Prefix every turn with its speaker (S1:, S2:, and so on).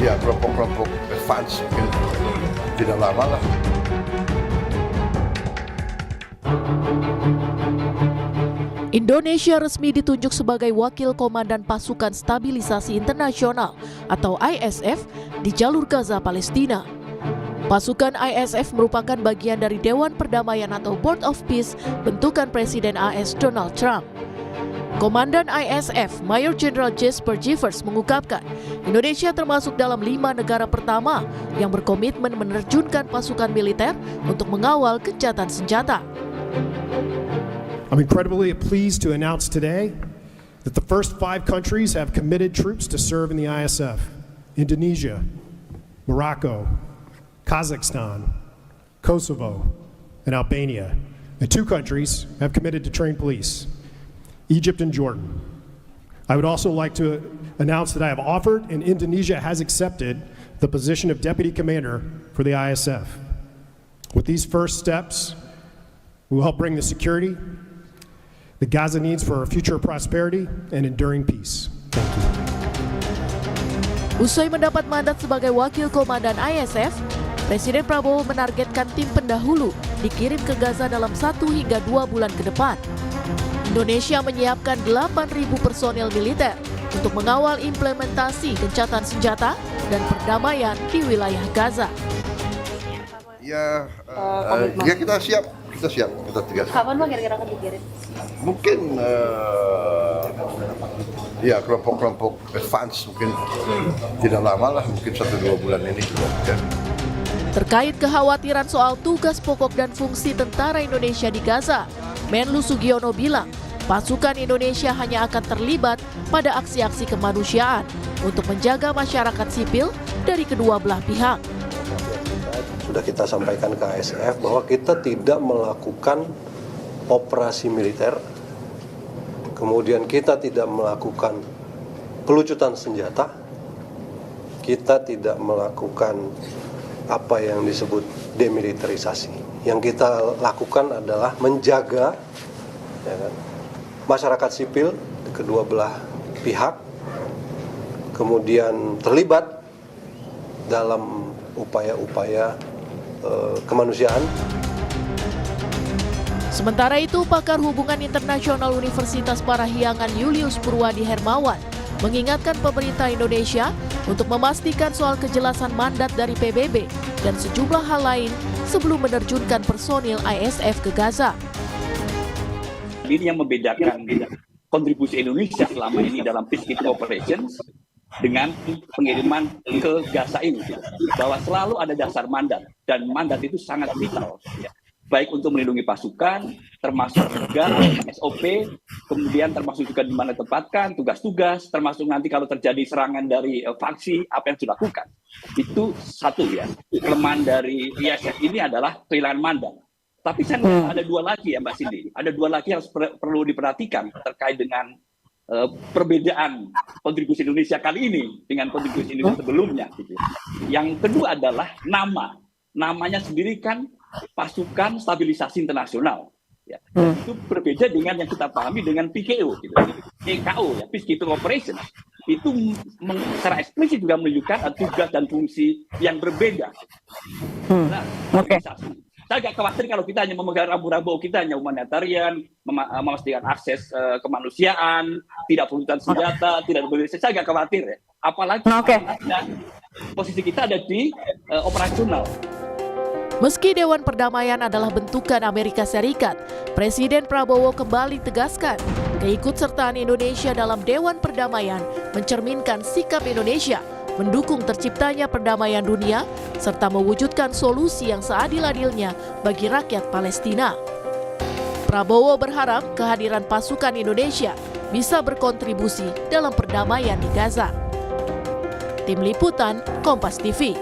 S1: Ya, kelompok-kelompok advance mungkin tidak lama lah.
S2: Indonesia resmi ditunjuk sebagai wakil komandan pasukan stabilisasi internasional atau ISF di jalur Gaza, Palestina. Pasukan ISF merupakan bagian dari Dewan Perdamaian atau Board of Peace bentukan Presiden AS Donald Trump. Komandan ISF, Mayor General Jesper Givers mengungkapkan, Indonesia termasuk dalam 5 negara pertama yang berkomitmen menerjunkan pasukan militer untuk mengawal gencatan senjata.
S3: I'm incredibly pleased to announce today that the first 5 countries have committed troops to serve in the ISF: Indonesia, Morocco, Kazakhstan, Kosovo, and Albania. And 2 countries have committed to train police: Egypt and Jordan. I would also like to announce that I have offered and Indonesia has accepted the position of Deputy Commander for the ISF. With these first steps, we will help bring the security that Gaza needs for our future prosperity and enduring peace. Thank you.
S2: Usai mendapat mandat sebagai wakil komandan ISF, Presiden Prabowo menargetkan tim pendahulu dikirim ke Gaza dalam 1 hingga 2 bulan ke depan. Indonesia menyiapkan 8.000 personel militer untuk mengawal implementasi gencatan senjata dan perdamaian di wilayah Gaza.
S1: Ya, kita siap, kita tegas.
S4: Kapan Bang kira-kira akan dikirim?
S1: Mungkin ya kelompok-kelompok advance mungkin tidak lama lah, mungkin 1-2 bulan ini juga. Ya.
S2: Terkait kekhawatiran soal tugas pokok dan fungsi tentara Indonesia di Gaza, Menlu Sugiono bilang, pasukan Indonesia hanya akan terlibat pada aksi-aksi kemanusiaan untuk menjaga masyarakat sipil dari kedua belah pihak.
S5: Sudah kita sampaikan ke ISF bahwa kita tidak melakukan operasi militer, kemudian kita tidak melakukan pelucutan senjata, kita tidak melakukan apa yang disebut demilitarisasi. Yang kita lakukan adalah menjaga masyarakat sipil di kedua belah pihak, kemudian terlibat dalam upaya-upaya kemanusiaan.
S2: Sementara itu, pakar hubungan internasional Universitas Parahyangan Julius Purwadi Hermawan mengingatkan pemerintah Indonesia untuk memastikan soal kejelasan mandat dari PBB dan sejumlah hal lain sebelum menerjunkan personil ISF ke Gaza.
S6: Ini yang membedakan kontribusi Indonesia selama ini dalam peacekeeping operations dengan pengiriman ke Gaza ini, bahwa selalu ada dasar mandat, dan mandat itu sangat vital, ya. Baik untuk melindungi pasukan, termasuk juga SOP, kemudian termasuk juga di mana tempatkan, tugas-tugas, termasuk nanti kalau terjadi serangan dari faksi, apa yang dilakukan. Itu satu ya, kelemahan dari ISF ini adalah kehilangan mandat. Tapi saya ada 2 lagi ya Mbak Cindy, ada 2 lagi yang perlu diperhatikan terkait dengan perbedaan kontribusi Indonesia kali ini dengan kontribusi Indonesia sebelumnya. Gitu. Yang kedua adalah namanya sendiri kan pasukan stabilisasi internasional. Ya. Itu berbeda dengan yang kita pahami dengan PKO, gitu. PKO ya, peacekeeping operations. Itu secara eksplisit juga menunjukkan tugas dan fungsi yang berbeda. Nah, saya agak khawatir kalau kita hanya memegang rambu-rambu, kita hanya humanitarian, memastikan akses kemanusiaan, tidak pelucutan senjata, tidak berbasis. Saya agak khawatir ya. Apalagi posisi kita ada di operasional.
S2: Meski Dewan Perdamaian adalah bentukan Amerika Serikat, Presiden Prabowo kembali tegaskan keikutsertaan Indonesia dalam Dewan Perdamaian mencerminkan sikap Indonesia mendukung terciptanya perdamaian dunia, serta mewujudkan solusi yang seadil-adilnya bagi rakyat Palestina. Prabowo berharap kehadiran pasukan Indonesia bisa berkontribusi dalam perdamaian di Gaza. Tim Liputan, Kompas TV.